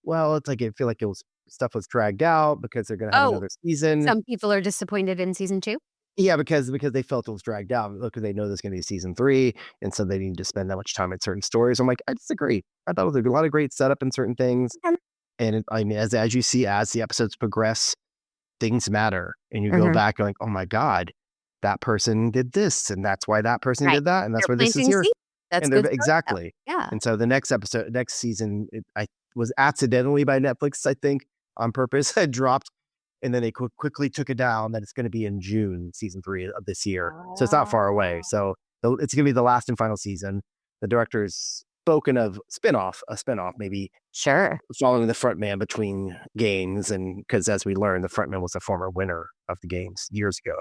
well, it's like, I feel like stuff was dragged out because they're going to have another season. Some people are disappointed in season 2. Yeah, because they felt it was dragged out. Because they know there's going to be season 3, and so they need to spend that much time on certain stories. I'm like, I disagree. I thought there was a lot of great setup in certain things, and as you see, as the episodes progress, things matter, and you go back, you're like, oh my god, that person did this, and that's why that person did that, and that's why this is here. That's and exactly. Yeah. And so the next season, I was accidentally by Netflix, I think, on purpose, had dropped. And then they quickly took it down that it's going to be in June, season 3 of this year. So it's not far away. So it's going to be the last and final season. The director's spoken of a spinoff maybe. Sure. Following the front man between games. And because as we learned, the front man was a former winner of the games years ago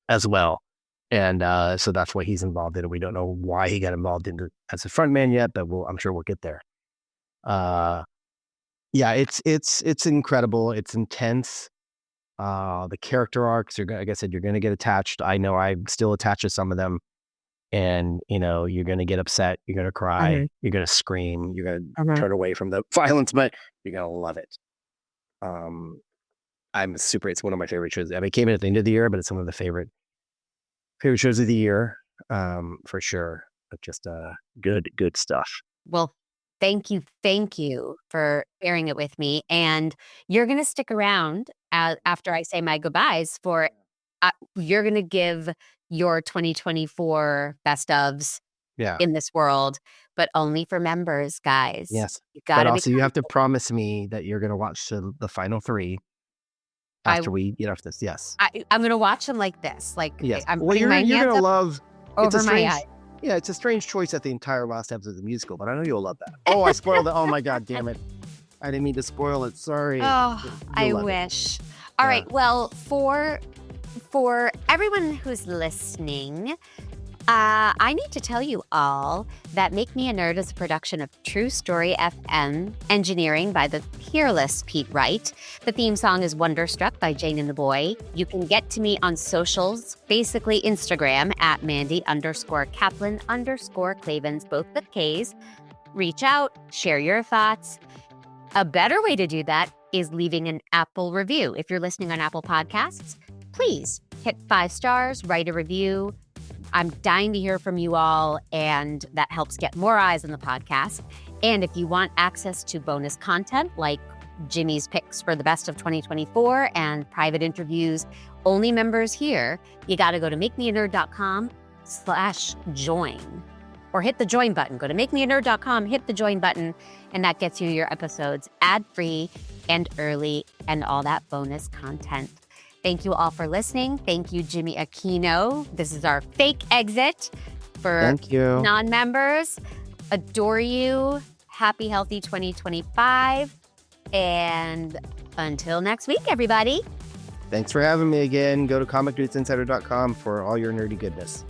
as well. And so that's why he's involved in it. We don't know why he got involved as a front man yet, but I'm sure we'll get there. Yeah, it's incredible. It's intense. The character arcs, like I said, you're going to get attached. I know I'm still attached to some of them. And, you're going to get upset. You're going to cry. You're going to scream. You're going to turn away from the violence, but you're going to love it. It's one of my favorite shows. I mean, it came in at the end of the year, but it's one of the favorite shows of the year, for sure. But just good stuff. Well, thank you for sharing it with me. And you're going to stick around after I say my goodbyes you're going to give your 2024 best ofs in this world, but only for members, guys. Yes. You got to. But also, you have to promise me that you're going to watch the final 3 after we get off this. Yes. I'm going to watch them like this. Like, yes. I'm well, you're going to love over my eyes. Yeah, it's a strange choice that the entire last episode of the musical, but I know you'll love that. Oh, I spoiled it. Oh my god, damn it. I didn't mean to spoil it. Sorry. Oh, I wish. All right. Well, for everyone who's listening, I need to tell you all that Make Me a Nerd is a production of True Story FM, engineering by the peerless Pete Wright. The theme song is Wonderstruck by Jane and the Boy. You can get to me on socials, basically Instagram at Mandy_Kaplan_Clavens, both with K's. Reach out, share your thoughts. A better way to do that is leaving an Apple review. If you're listening on Apple Podcasts, please hit 5 stars, write a review. I'm dying to hear from you all, and that helps get more eyes on the podcast. And if you want access to bonus content like Jimmy's picks for the best of 2024 and private interviews, only members here, you got to go to makemeanerd.com/join or hit the join button. Go to makemeanerd.com, hit the join button, and that gets you your episodes ad-free and early and all that bonus content. Thank you all for listening. Thank you, Jimmy Aquino. This is our fake exit for non-members. Adore you. Happy, healthy 2025. And until next week, everybody. Thanks for having me again. Go to comicdudesinsider.com for all your nerdy goodness.